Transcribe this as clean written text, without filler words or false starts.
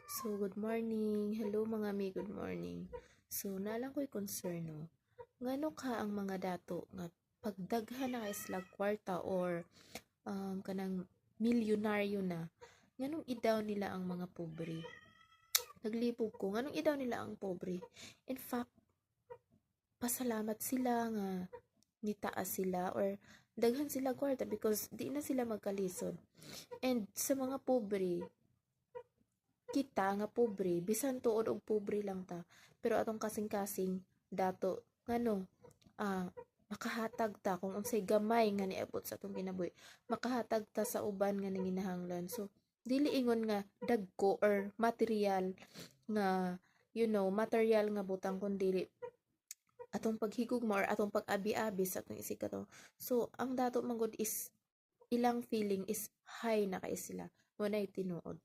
So, good morning. Hello mga mi, good morning. So, nalang ko'y concern, no? Ngano ka ang mga dato nga pagdaghan na isla kwarta or kanang milyonaryo na, nganong idaw nila ang mga pobre? Naglipog ko, nganong idaw nila ang pobre? In fact, pasalamat sila nga nitaas sila or daghan sila kwarta because di na sila magkalisod. And sa mga pobre, kita nga pobre bisan tuod og pobre lang ta pero atong kasing-kasing dato ngano makahatag ta kung unsay gamay nga niabot sa atong kinabuhi, makahatag ta sa uban nga nanginahanglan. So dili ingon nga dagko or material nga material nga butang kundi atong paghigugma or atong pag-abi-abi sa atong isikato. So ang dato man gud is ilang feeling is high na kay sila mo na tinuod